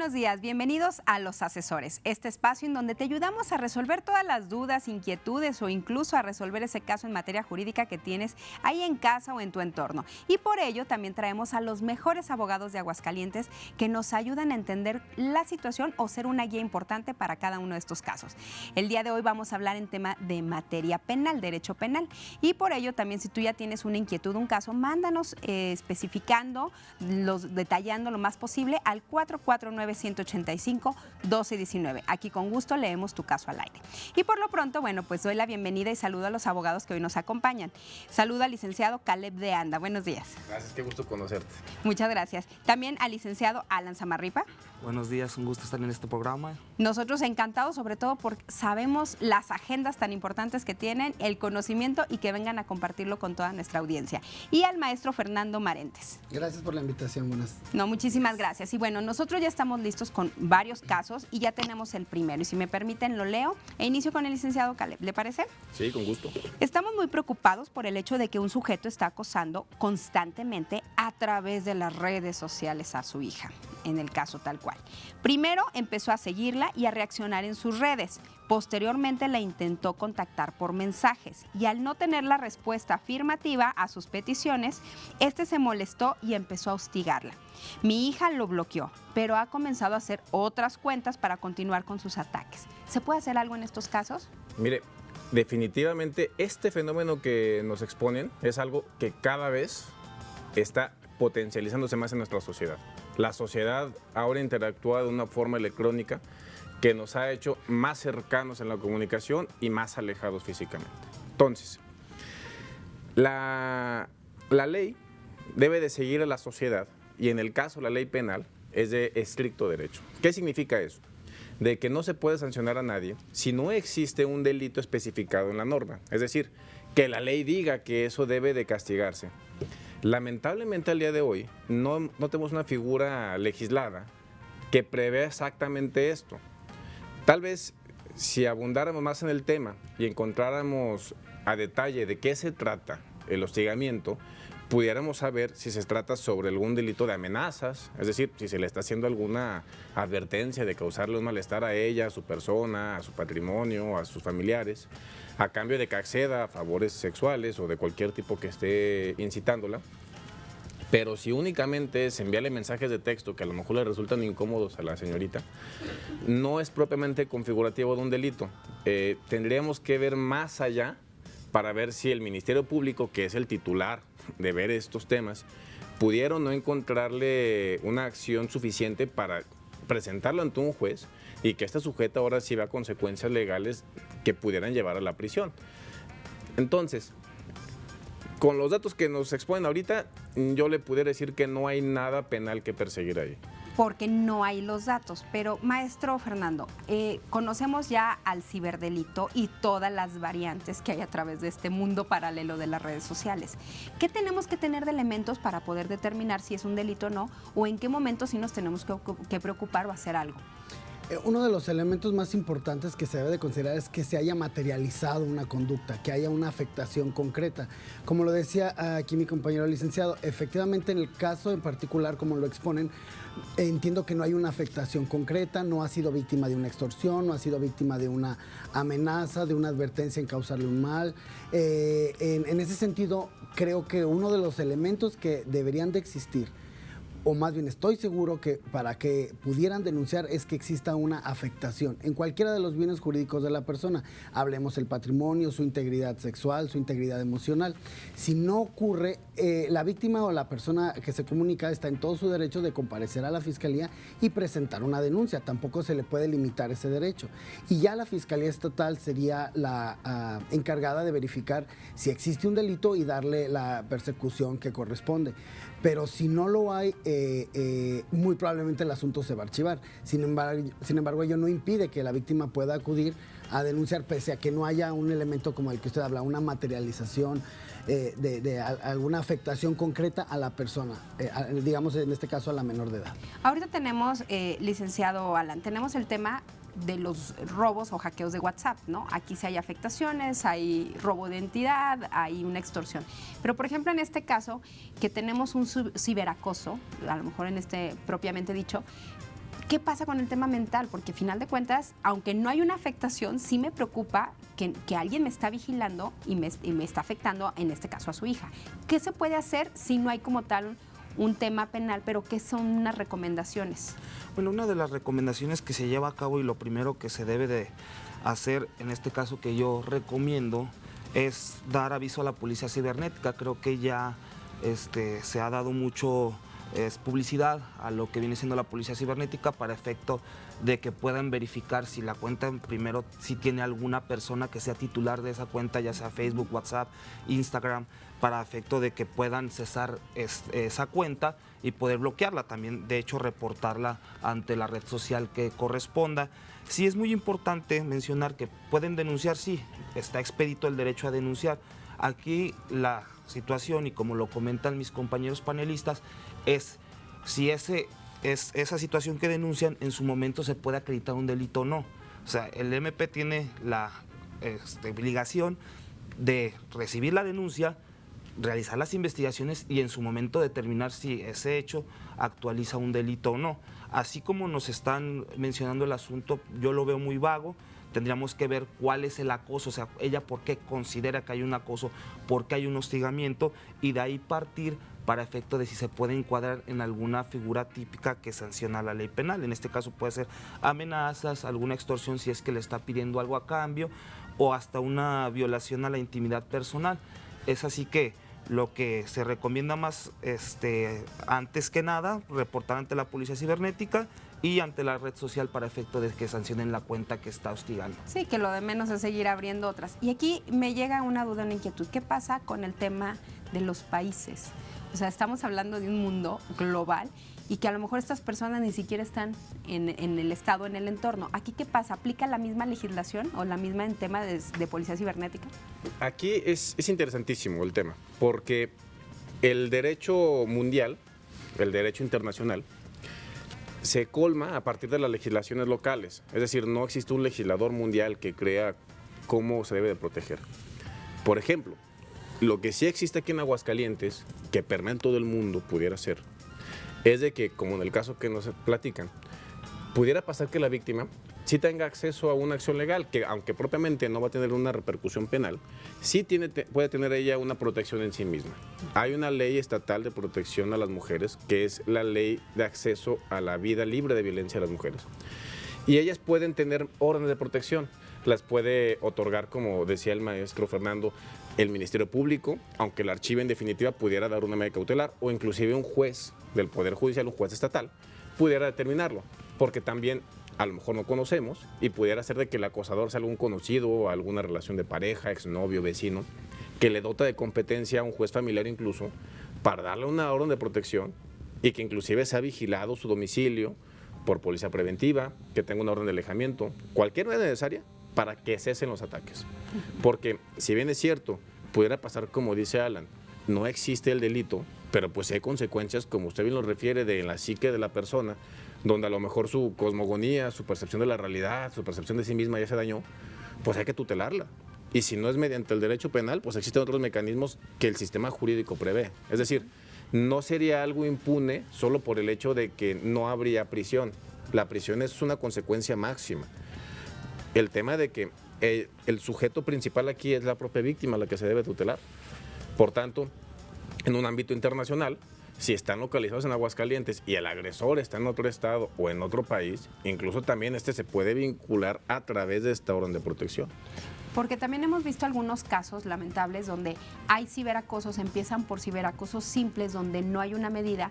buenos días, bienvenidos a Los Asesores, este espacio en donde te ayudamos a resolver todas las dudas, inquietudes o incluso a resolver ese caso en materia jurídica que tienes ahí en casa o en tu entorno. Y por ello también traemos a los mejores abogados de Aguascalientes que nos ayudan a entender la situación o ser una guía importante para cada uno de estos casos. El día de hoy vamos a hablar en tema de materia penal, derecho penal, y por ello también si tú ya tienes una inquietud, un caso, mándanos especificando, detallando lo más posible al 449-185-1219. Aquí con gusto leemos tu caso al aire. Y por lo pronto, bueno, pues doy la bienvenida y saludo a los abogados que hoy nos acompañan. Saludo al licenciado Caleb de Anda. Buenos días. Gracias, qué gusto conocerte. Muchas gracias. También al licenciado Alan Zamarripa. Buenos días, un gusto estar en este programa. Nosotros encantados, sobre todo porque sabemos las agendas tan importantes que tienen, el conocimiento y que vengan a compartirlo con toda nuestra audiencia. Y al maestro Fernando Marentes. Gracias por la invitación, buenas. No, muchísimas gracias. Y bueno, nosotros ya estamos listos con varios casos y ya tenemos el primero. Y si me permiten, lo leo e inicio con el licenciado Caleb. ¿Le parece? Sí, con gusto. Estamos muy preocupados por el hecho de que un sujeto está acosando constantemente a través de las redes sociales a su hija, en el caso tal cual. Primero empezó a seguirla y a reaccionar en sus redes. Posteriormente la intentó contactar por mensajes y al no tener la respuesta afirmativa a sus peticiones, este se molestó y empezó a hostigarla. Mi hija lo bloqueó, pero ha comenzado a hacer otras cuentas para continuar con sus ataques. ¿Se puede hacer algo en estos casos? Mire, definitivamente este fenómeno que nos exponen es algo que cada vez está potencializándose más en nuestra sociedad. La sociedad ahora interactúa de una forma electrónica que nos ha hecho más cercanos en la comunicación y más alejados físicamente. Entonces, la ley debe de seguir a la sociedad y en el caso la ley penal es de estricto derecho. ¿Qué significa eso? De que no se puede sancionar a nadie si no existe un delito especificado en la norma. Es decir, que la ley diga que eso debe de castigarse. Lamentablemente al día de hoy no tenemos una figura legislada que prevea exactamente esto. Tal vez si abundáramos más en el tema y encontráramos a detalle de qué se trata el hostigamiento, pudiéramos saber si se trata sobre algún delito de amenazas, es decir, si se le está haciendo alguna advertencia de causarle un malestar a ella, a su persona, a su patrimonio, a sus familiares, a cambio de que acceda a favores sexuales o de cualquier tipo que esté incitándola. Pero si únicamente es enviarle mensajes de texto que a lo mejor le resultan incómodos a la señorita, no es propiamente configurativo de un delito. Tendríamos que ver más allá para ver si el Ministerio Público, que es el titular de ver estos temas, pudieron no encontrarle una acción suficiente para presentarlo ante un juez y que esta sujeta ahora sí vea consecuencias legales que pudieran llevar a la prisión. Entonces, con los datos que nos exponen ahorita, yo le pudiera decir que no hay nada penal que perseguir ahí. Porque no hay los datos. Pero, maestro Fernando, conocemos ya al ciberdelito y todas las variantes que hay a través de este mundo paralelo de las redes sociales. ¿Qué tenemos que tener de elementos para poder determinar si es un delito o no? ¿O en qué momento sí nos tenemos que preocupar o hacer algo? Uno de los elementos más importantes que se debe de considerar es que se haya materializado una conducta, que haya una afectación concreta. Como lo decía aquí mi compañero licenciado, efectivamente en el caso en particular, como lo exponen, entiendo que no hay una afectación concreta, no ha sido víctima de una extorsión, no ha sido víctima de una amenaza, de una advertencia en causarle un mal. En ese sentido, creo que uno de los elementos que deberían de existir, o más bien estoy seguro que para que pudieran denunciar es que exista una afectación en cualquiera de los bienes jurídicos de la persona. Hablemos el patrimonio, su integridad sexual, su integridad emocional. Si no ocurre, la víctima o la persona que se comunica está en todo su derecho de comparecer a la fiscalía y presentar una denuncia. Tampoco se le puede limitar ese derecho. Y ya la Fiscalía Estatal sería la encargada de verificar si existe un delito y darle la persecución que corresponde. Pero si no lo hay, muy probablemente el asunto se va a archivar. Sin embargo, ello no impide que la víctima pueda acudir a denunciar, pese a que no haya un elemento como el que usted habla, una materialización de alguna afectación concreta a la persona, digamos en este caso a la menor de edad. Ahorita tenemos, licenciado Alan, tenemos el tema de los robos o hackeos de WhatsApp, ¿no? Aquí sí hay afectaciones, hay robo de identidad, hay una extorsión. Pero, por ejemplo, en este caso, que tenemos un ciberacoso, a lo mejor en este propiamente dicho, ¿Qué pasa con el tema mental? Porque al final de cuentas, aunque no hay una afectación, sí me preocupa que alguien me está vigilando y me está afectando, en este caso a su hija. ¿Qué se puede hacer si no hay como tal un tema penal, pero qué son unas recomendaciones? Bueno, una de las recomendaciones que se lleva a cabo y lo primero que se debe de hacer, en este caso que yo recomiendo, es dar aviso a la policía cibernética. Creo que ya se ha dado mucho publicidad a lo que viene siendo la policía cibernética para efecto de que puedan verificar si la cuenta, primero, si tiene alguna persona que sea titular de esa cuenta, ya sea Facebook, WhatsApp, Instagram, para efecto de que puedan cesar esa cuenta y poder bloquearla. También, de hecho, reportarla ante la red social que corresponda. Sí es muy importante mencionar que pueden denunciar, sí, está expedito el derecho a denunciar. Aquí la situación, y como lo comentan mis compañeros panelistas, es si esa situación que denuncian en su momento se puede acreditar un delito o no. O sea, el MP tiene la obligación de recibir la denuncia, realizar las investigaciones y en su momento determinar si ese hecho actualiza un delito o no. Así como nos están mencionando el asunto, yo lo veo muy vago. Tendríamos que ver cuál es el acoso, o sea, ella por qué considera que hay un acoso, por qué hay un hostigamiento, y de ahí partir para efecto de si se puede encuadrar en alguna figura típica que sanciona la ley penal. En este caso puede ser amenazas, alguna extorsión si es que le está pidiendo algo a cambio, o hasta una violación a la intimidad personal. Es así que lo que se recomienda más, antes que nada, reportar ante la policía cibernética y ante la red social para efecto de que sancionen la cuenta que está hostigando. Sí, que lo de menos es seguir abriendo otras. Y aquí me llega una duda, una inquietud. ¿Qué pasa con el tema de los países? O sea, estamos hablando de un mundo global y que a lo mejor estas personas ni siquiera están en el estado, en el entorno. ¿Aquí qué pasa? ¿Aplica la misma legislación o la misma en tema de policía cibernética? Aquí es interesantísimo el tema, porque el derecho mundial, el derecho internacional, se colma a partir de las legislaciones locales. Es decir, no existe un legislador mundial que crea cómo se debe de proteger. Por ejemplo, lo que sí existe aquí en Aguascalientes, que permea en todo el mundo, pudiera ser, es de que, como en el caso que nos platican, pudiera pasar que la víctima sí tenga acceso a una acción legal, que aunque propiamente no va a tener una repercusión penal, sí puede tener ella una protección en sí misma. Hay una ley estatal de protección a las mujeres, que es la ley de acceso a la vida libre de violencia a las mujeres. Y ellas pueden tener órdenes de protección, las puede otorgar, como decía el maestro Fernando, el Ministerio Público, aunque el archivo en definitiva pudiera dar una medida cautelar, o inclusive un juez del Poder Judicial, un juez estatal, pudiera determinarlo, porque también a lo mejor no conocemos y pudiera ser de que el acosador sea algún conocido o alguna relación de pareja, exnovio, vecino, que le dota de competencia a un juez familiar incluso para darle una orden de protección y que inclusive sea vigilado su domicilio por policía preventiva, que tenga una orden de alejamiento, cualquier medida necesaria para que cesen los ataques. Porque si bien es cierto, pudiera pasar como dice Alan, no existe el delito, pero pues hay consecuencias, como usted bien lo refiere, de la psique de la persona, donde a lo mejor su cosmogonía, su percepción de la realidad, su percepción de sí misma ya se dañó, pues hay que tutelarla. Y si no es mediante el derecho penal, pues existen otros mecanismos que el sistema jurídico prevé. Es decir, no sería algo impune solo por el hecho de que no habría prisión. La prisión es una consecuencia máxima. El tema de que el sujeto principal aquí es la propia víctima, la que se debe tutelar. Por tanto, en un ámbito internacional, si están localizados en Aguascalientes y el agresor está en otro estado o en otro país, incluso también se puede vincular a través de esta orden de protección. Porque también hemos visto algunos casos lamentables donde hay ciberacosos, empiezan por ciberacosos simples donde no hay una medida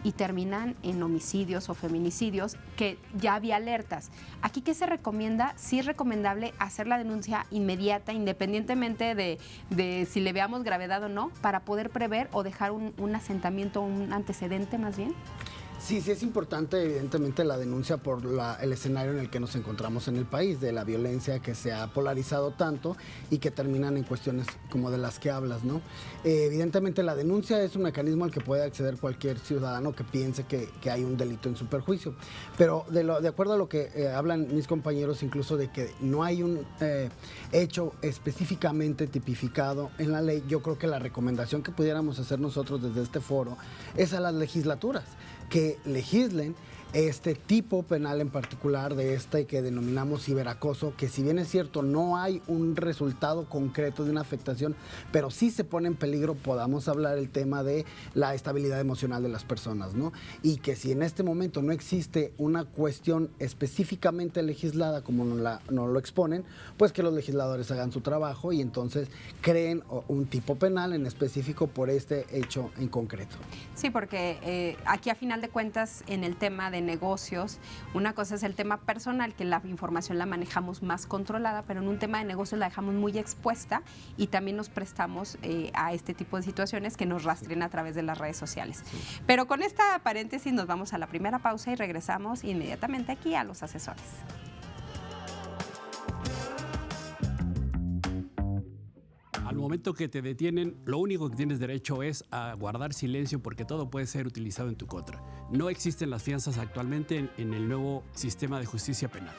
y terminan en homicidios o feminicidios que ya había alertas. ¿Aquí qué se recomienda? Sí es recomendable hacer la denuncia inmediata, independientemente de si le veamos gravedad o no, para poder prever o dejar un asentamiento, un antecedente más bien. Sí, sí es importante, evidentemente, la denuncia por el escenario en el que nos encontramos en el país, de la violencia que se ha polarizado tanto y que terminan en cuestiones como de las que hablas, ¿no? Evidentemente, la denuncia es un mecanismo al que puede acceder cualquier ciudadano que piense que hay un delito en su perjuicio. Pero de acuerdo a lo que hablan mis compañeros, incluso de que no hay un hecho específicamente tipificado en la ley, yo creo que la recomendación que pudiéramos hacer nosotros desde este foro es a las legislaturas, que legislen este tipo penal en particular de este que denominamos ciberacoso, que si bien es cierto no hay un resultado concreto de una afectación, pero sí se pone en peligro, podamos hablar el tema de la estabilidad emocional de las personas, ¿no? Y que si en este momento no existe una cuestión específicamente legislada como nos lo exponen, pues que los legisladores hagan su trabajo y entonces creen un tipo penal en específico por este hecho en concreto. Sí, porque aquí a final de cuentas en el tema de negocios, una cosa es el tema personal, que la información la manejamos más controlada, pero en un tema de negocios la dejamos muy expuesta y también nos prestamos a este tipo de situaciones que nos rastren a través de las redes sociales. Sí. Pero con esta paréntesis nos vamos a la primera pausa y regresamos inmediatamente aquí a Los Asesores. Al momento que te detienen, lo único que tienes derecho es a guardar silencio porque todo puede ser utilizado en tu contra. No existen las fianzas actualmente en el nuevo sistema de justicia penal.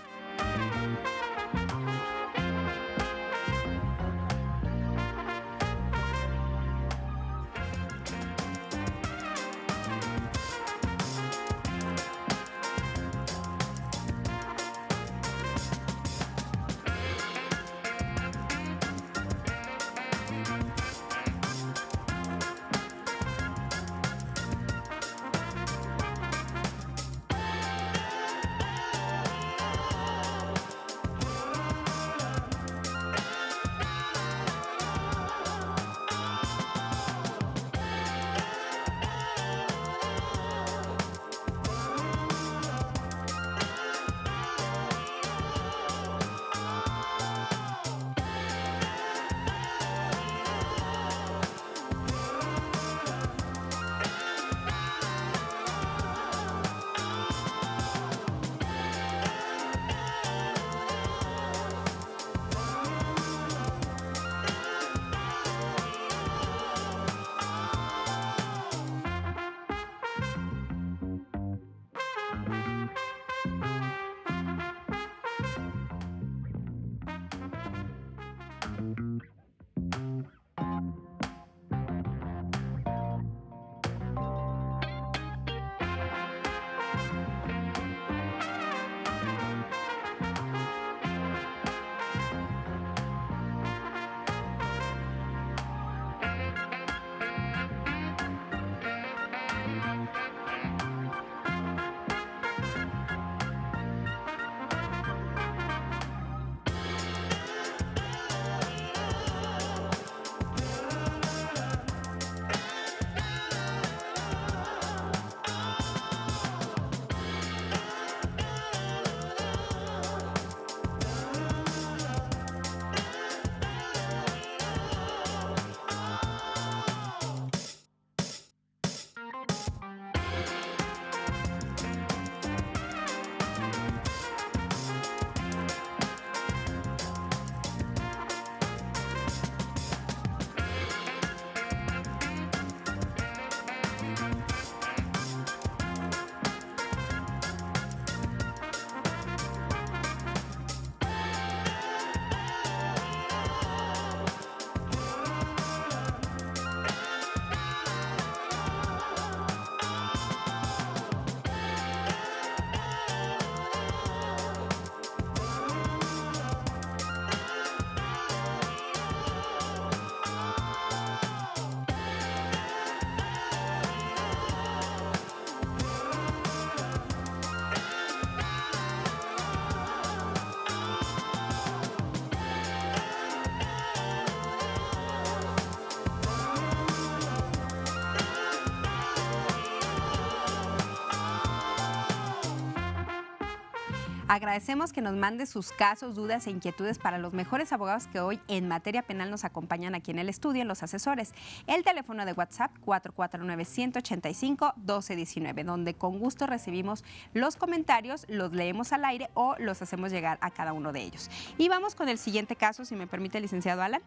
Agradecemos que nos mande sus casos, dudas e inquietudes para los mejores abogados que hoy en materia penal nos acompañan aquí en el estudio, en Los Asesores. El teléfono de WhatsApp 449-185-1219, donde con gusto recibimos los comentarios, los leemos al aire o los hacemos llegar a cada uno de ellos. Y vamos con el siguiente caso, si me permite, licenciado Alan.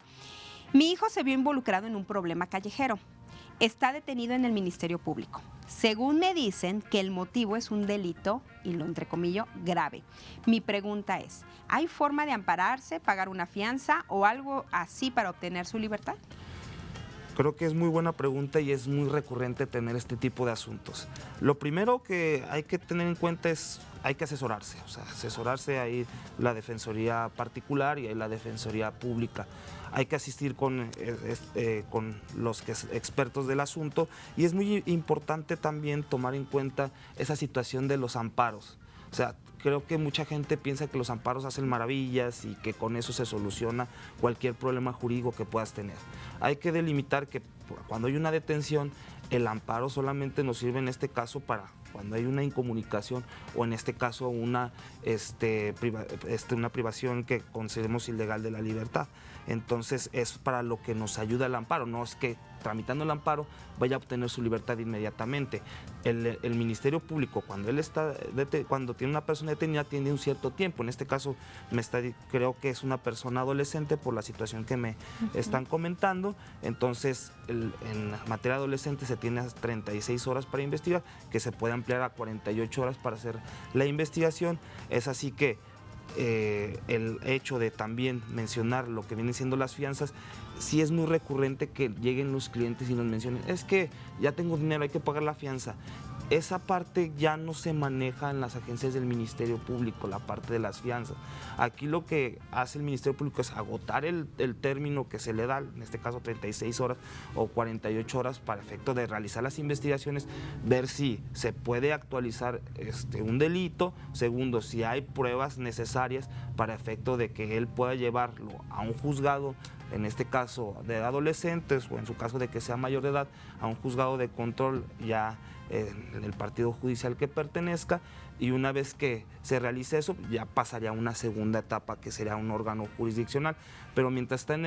Mi hijo se vio involucrado en un problema callejero. Está detenido en el Ministerio Público. Según me dicen que el motivo es un delito, y lo entrecomillo, grave. Mi pregunta es, ¿hay forma de ampararse, pagar una fianza o algo así para obtener su libertad? Creo que es muy buena pregunta y es muy recurrente tener este tipo de asuntos. Lo primero que hay que tener en cuenta es, hay que asesorarse, o sea, asesorarse, hay la defensoría particular y hay la defensoría pública. Hay que asistir con los expertos del asunto y es muy importante también tomar en cuenta esa situación de los amparos. O sea, creo que mucha gente piensa que los amparos hacen maravillas y que con eso se soluciona cualquier problema jurídico que puedas tener. Hay que delimitar que cuando hay una detención, el amparo solamente nos sirve en este caso para cuando hay una incomunicación o en este caso una privación que consideremos ilegal de la libertad. Entonces es para lo que nos ayuda el amparo, no es que tramitando el amparo vaya a obtener su libertad inmediatamente. El Ministerio Público, cuando tiene una persona detenida, tiene un cierto tiempo. En este caso, creo que es una persona adolescente por la situación que me están comentando. Entonces, en materia adolescente se tiene 36 horas para investigar, que se puede ampliar a 48 horas para hacer la investigación. Es así que el hecho de también mencionar lo que vienen siendo las fianzas, sí es muy recurrente que lleguen los clientes y nos mencionen, es que ya tengo dinero, hay que pagar la fianza. Esa parte ya no se maneja en las agencias del Ministerio Público, la parte de las fianzas. Aquí lo que hace el Ministerio Público es agotar el término que se le da, en este caso 36 horas o 48 horas para efecto de realizar las investigaciones, ver si se puede actualizar un delito, segundo, si hay pruebas necesarias para efecto de que él pueda llevarlo a un juzgado, en este caso de adolescentes o en su caso de que sea mayor de edad, a un juzgado de control ya en el partido judicial que pertenezca, y una vez que se realice eso ya pasaría a una segunda etapa que sería un órgano jurisdiccional, pero mientras está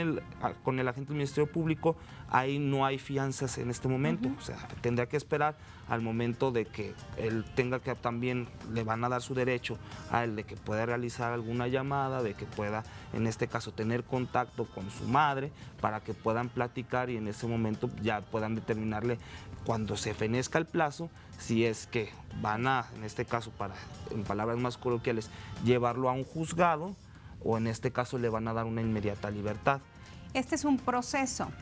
con el agente del Ministerio Público, ahí no hay fianzas en este momento. O sea, tendrá que esperar al momento de que él tenga que también, le van a dar su derecho a él de que pueda realizar alguna llamada, de que pueda en este caso tener contacto con su madre para que puedan platicar y en ese momento ya puedan determinarle cuando se fenezca el plazo si es que van a, en este caso, en palabras más coloquiales, llevarlo a un juzgado o en este caso le van a dar una inmediata libertad. Este es un proceso.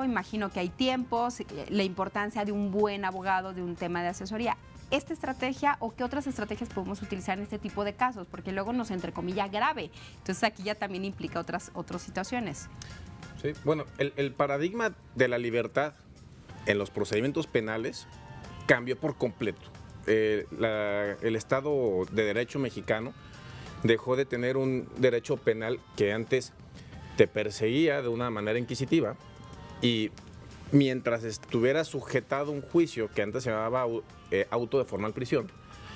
Imagino que hay tiempos, la importancia de un buen abogado, de un tema de asesoría. ¿Esta estrategia o qué otras estrategias podemos utilizar en este tipo de casos? Porque luego nos entrecomilla grave. Entonces aquí ya también implica otras situaciones. Sí, bueno, el paradigma de la libertad en los procedimientos penales cambió por completo. El Estado de Derecho mexicano dejó de tener un derecho penal que antes te perseguía de una manera inquisitiva y mientras estuviera sujetado a un juicio que antes se llamaba auto de formal prisión,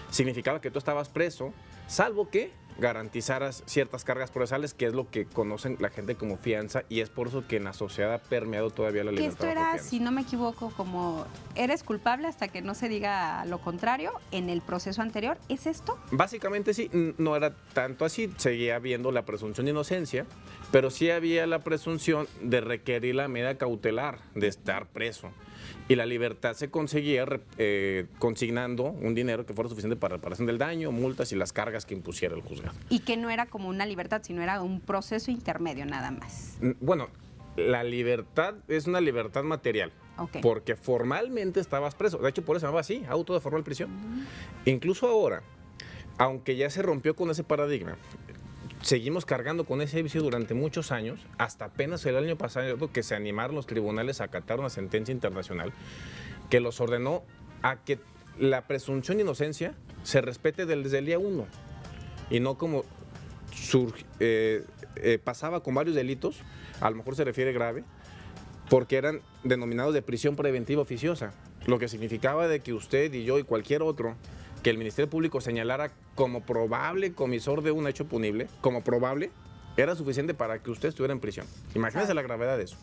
significaba que tú estabas preso, salvo que garantizaras ciertas cargas procesales, que es lo que conocen la gente como fianza, y es por eso que en la sociedad ha permeado todavía la libertad. Que esto era, si no me equivoco, como eres culpable hasta que no se diga lo contrario en el proceso anterior. ¿Es esto? Básicamente sí, no era tanto así, seguía habiendo la presunción de inocencia, pero sí había la presunción de requerir la medida cautelar de estar preso. Y la libertad se conseguía consignando un dinero que fuera suficiente para reparación del daño, multas y las cargas que impusiera el juzgado. Y que no era como una libertad, sino era un proceso intermedio nada más. Bueno, la libertad es una libertad material, porque formalmente estabas preso. De hecho, por eso se llamaba así, auto de formal prisión. Incluso ahora, aunque ya se rompió con ese paradigma, seguimos cargando con ese vicio durante muchos años, hasta apenas el año pasado que se animaron los tribunales a acatar una sentencia internacional que los ordenó a que la presunción de inocencia se respete desde el día 1 y no como pasaba con varios delitos, a lo mejor se refiere grave, porque eran denominados de prisión preventiva oficiosa, lo que significaba de que usted y yo y cualquier otro que el Ministerio Público señalara como probable comisor de un hecho punible, como probable, era suficiente para que usted estuviera en prisión. Imagínese la gravedad de eso.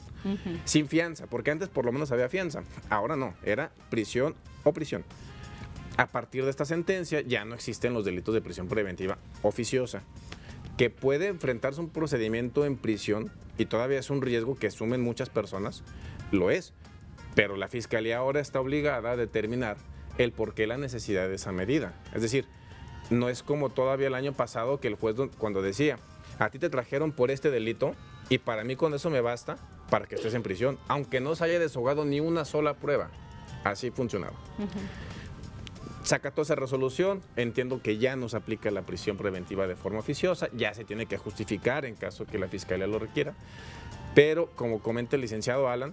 Sin fianza, porque antes por lo menos había fianza, ahora no, era prisión o prisión. A partir de esta sentencia ya no existen los delitos de prisión preventiva oficiosa, que puede enfrentarse a un procedimiento en prisión y todavía es un riesgo que asumen muchas personas, lo es, pero la Fiscalía ahora está obligada a determinar el por qué la necesidad de esa medida. Es decir, no es como todavía el año pasado que el juez cuando decía, a ti te trajeron por este delito y para mí con eso me basta, para que estés en prisión, aunque no se haya desahogado ni una sola prueba. Así funcionaba. Se acató esa resolución, entiendo que ya no se aplica la prisión preventiva de forma oficiosa, ya se tiene que justificar en caso que la Fiscalía lo requiera, pero como comenta el licenciado Alan,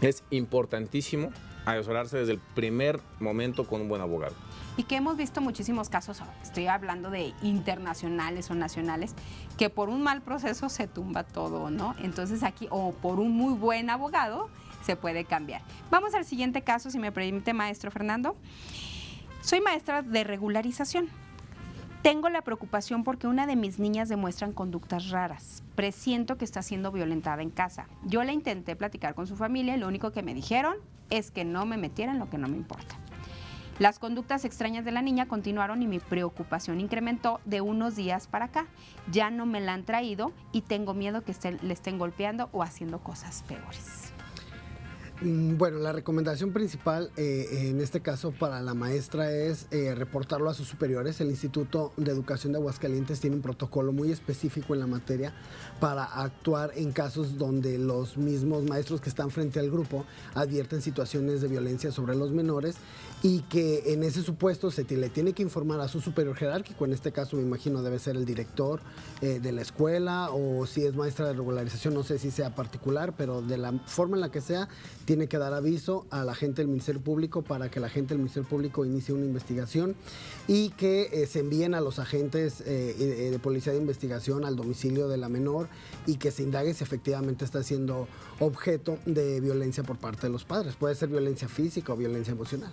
es importantísimo asesorarse desde el primer momento con un buen abogado. Y que hemos visto muchísimos casos, estoy hablando de internacionales o nacionales, que por un mal proceso se tumba todo, ¿no? Entonces aquí, o por un muy buen abogado, se puede cambiar. Vamos al siguiente caso, si me permite, maestro Fernando. Soy maestra de regularización. Tengo la preocupación porque una de mis niñas demuestran conductas raras. Presiento que está siendo violentada en casa. Yo le intenté platicar con su familia y lo único que me dijeron es que no me metiera en lo que no me importa. Las conductas extrañas de la niña continuaron y mi preocupación incrementó de unos días para acá. Ya no me la han traído y tengo miedo que le estén golpeando o haciendo cosas peores. Bueno, la recomendación principal en este caso para la maestra es reportarlo a sus superiores. El Instituto de Educación de Aguascalientes tiene un protocolo muy específico en la materia para actuar en casos donde los mismos maestros que están frente al grupo advierten situaciones de violencia sobre los menores y que en ese supuesto le tiene que informar a su superior jerárquico. En este caso me imagino debe ser el director de la escuela, o si es maestra de regularización, no sé si sea particular, pero de la forma en la que sea, tiene que dar aviso a la gente del Ministerio Público para que la gente del Ministerio Público inicie una investigación y que se envíen a los agentes de policía de investigación al domicilio de la menor y que se indague si efectivamente está siendo objeto de violencia por parte de los padres. Puede ser violencia física o violencia emocional.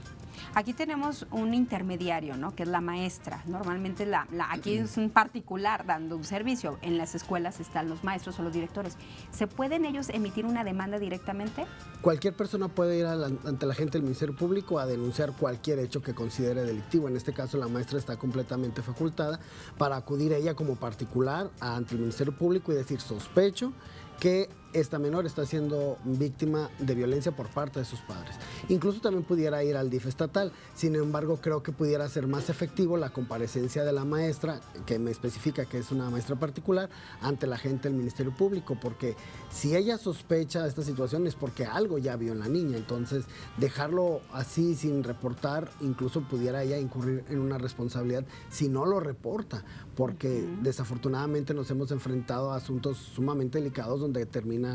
Aquí tenemos un intermediario, ¿no? Que es la maestra. Normalmente aquí es un particular dando un servicio. En las escuelas están los maestros o los directores. ¿Se pueden ellos emitir una demanda directamente? Cualquier persona puede ir ante la gente del Ministerio Público a denunciar cualquier hecho que considere delictivo. En este caso, la maestra está completamente facultada para acudir ella como particular ante el Ministerio Público y decir: sospecho que esta menor está siendo víctima de violencia por parte de sus padres. Incluso también pudiera ir al DIF estatal. Sin embargo, creo que pudiera ser más efectivo la comparecencia de la maestra, que me especifica que es una maestra particular, ante la gente del Ministerio Público, porque si ella sospecha de esta situación es porque algo ya vio en la niña. Entonces, dejarlo así sin reportar, incluso pudiera ella incurrir en una responsabilidad si no lo reporta, porque desafortunadamente nos hemos enfrentado a asuntos sumamente delicados donde terminan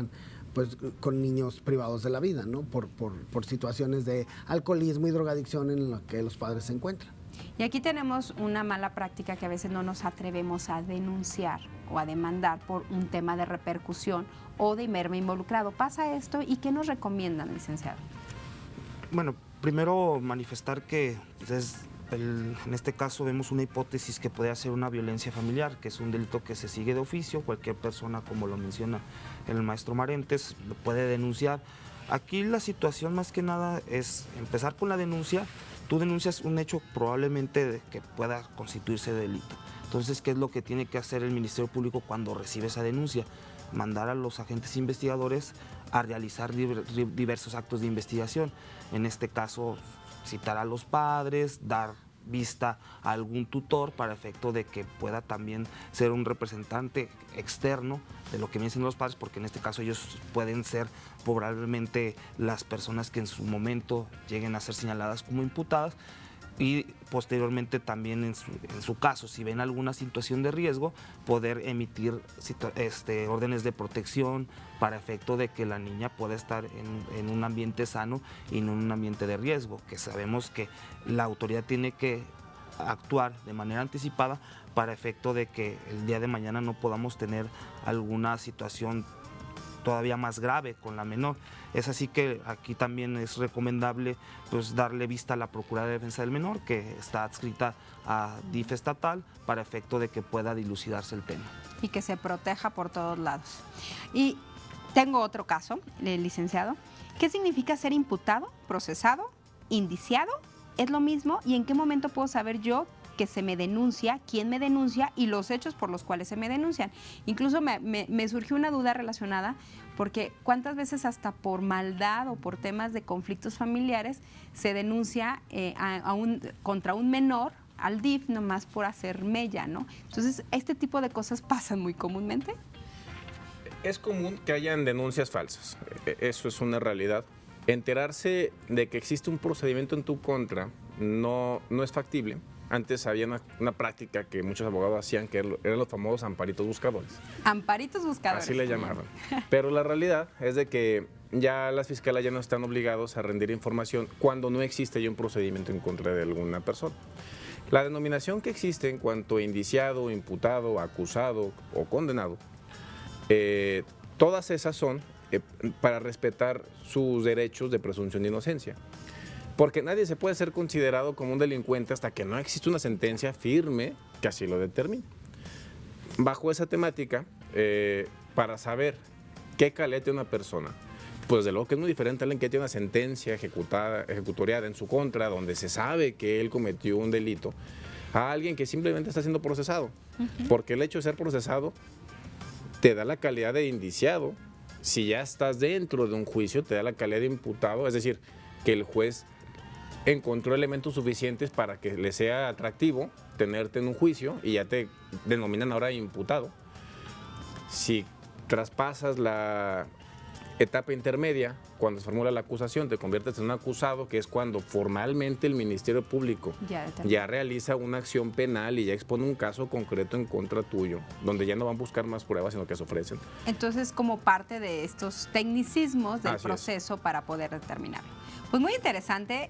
pues con niños privados de la vida, ¿no? Por situaciones de alcoholismo y drogadicción en las que los padres se encuentran. Y aquí tenemos una mala práctica que a veces no nos atrevemos a denunciar o a demandar por un tema de repercusión o de merma involucrado. ¿Pasa esto y qué nos recomiendan, licenciado? Bueno, primero manifestar que en este caso vemos una hipótesis que puede ser una violencia familiar, que es un delito que se sigue de oficio. Cualquier persona, como lo menciona el maestro Marentes, lo puede denunciar. Aquí la situación más que nada es empezar con la denuncia. Tú denuncias un hecho probablemente que pueda constituirse delito. Entonces, ¿qué es lo que tiene que hacer el Ministerio Público cuando recibe esa denuncia? Mandar a los agentes investigadores a realizar diversos actos de investigación. En este caso, citar a los padres, dar vista a algún tutor para efecto de que pueda también ser un representante externo de lo que vienen siendo los padres, porque en este caso ellos pueden ser probablemente las personas que en su momento lleguen a ser señaladas como imputadas. Y posteriormente también en su caso, si ven alguna situación de riesgo, poder emitir órdenes de protección para efecto de que la niña pueda estar en un ambiente sano y no en un ambiente de riesgo, que sabemos que la autoridad tiene que actuar de manera anticipada para efecto de que el día de mañana no podamos tener alguna situación todavía más grave con la menor. Es así que aquí también es recomendable pues darle vista a la Procuraduría de Defensa del Menor, que está adscrita a DIF estatal, para efecto de que pueda dilucidarse el tema. Y que se proteja por todos lados. Y tengo otro caso, licenciado. ¿Qué significa ser imputado, procesado, indiciado? ¿Es lo mismo? ¿Y en qué momento puedo saber yo que se me denuncia, quién me denuncia y los hechos por los cuales se me denuncian? Incluso me surgió una duda relacionada, porque cuántas veces hasta por maldad o por temas de conflictos familiares se denuncia contra un menor al DIF nomás por hacer mella, ¿no? Entonces, ¿este tipo de cosas pasan muy comúnmente? Es común que hayan denuncias falsas, eso es una realidad. Enterarse de que existe un procedimiento en tu contra no es factible. Antes había una práctica que muchos abogados hacían, que eran los famosos amparitos buscadores. Amparitos buscadores. Así le llamaban. Pero la realidad es de que ya las fiscales ya no están obligados a rendir información cuando no existe ya un procedimiento en contra de alguna persona. La denominación que existe en cuanto a indiciado, imputado, acusado o condenado, todas esas son para respetar sus derechos de presunción de inocencia. Porque nadie se puede ser considerado como un delincuente hasta que no existe una sentencia firme que así lo determine. Bajo esa temática, para saber qué calete una persona, pues de luego que es muy diferente a alguien que tiene una sentencia ejecutoriada en su contra, donde se sabe que él cometió un delito, a alguien que simplemente está siendo procesado. Porque el hecho de ser procesado te da la calidad de indiciado. Si ya estás dentro de un juicio, te da la calidad de imputado, es decir, que el juez encontró elementos suficientes para que le sea atractivo tenerte en un juicio y ya te denominan ahora imputado. Si traspasas la etapa intermedia, cuando se formula la acusación, te conviertes en un acusado, que es cuando formalmente el Ministerio Público ya realiza una acción penal y ya expone un caso concreto en contra tuyo, donde ya no van a buscar más pruebas, sino que se ofrecen. Entonces, como parte de estos tecnicismos del proceso para poder determinar. Pues muy interesante,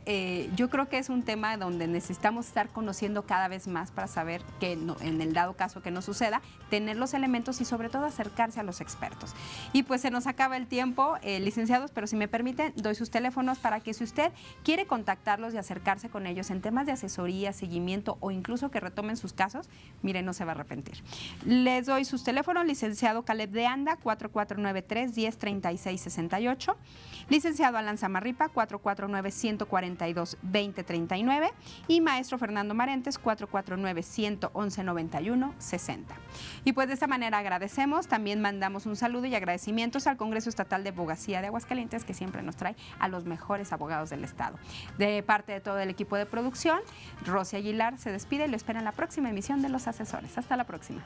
yo creo que es un tema donde necesitamos estar conociendo cada vez más para saber que en el dado caso que no suceda, tener los elementos y sobre todo acercarse a los expertos. Y pues se nos acaba el tiempo, licenciados, pero si me permiten, doy sus teléfonos para que si usted quiere contactarlos y acercarse con ellos en temas de asesoría, seguimiento o incluso que retomen sus casos, mire, no se va a arrepentir. Les doy sus teléfonos, licenciado Caleb de Anda, 4493-103668, licenciado Alan Zamarripa, 449-142-2039 y maestro Fernando Marentes, 449-111-91-60. Y pues de esta manera agradecemos, también mandamos un saludo y agradecimientos al Congreso Estatal de Abogacía de Aguascalientes, que siempre nos trae a los mejores abogados del Estado. De parte de todo el equipo de producción, Rosy Aguilar se despide y lo espera en la próxima emisión de Los Asesores. Hasta la próxima.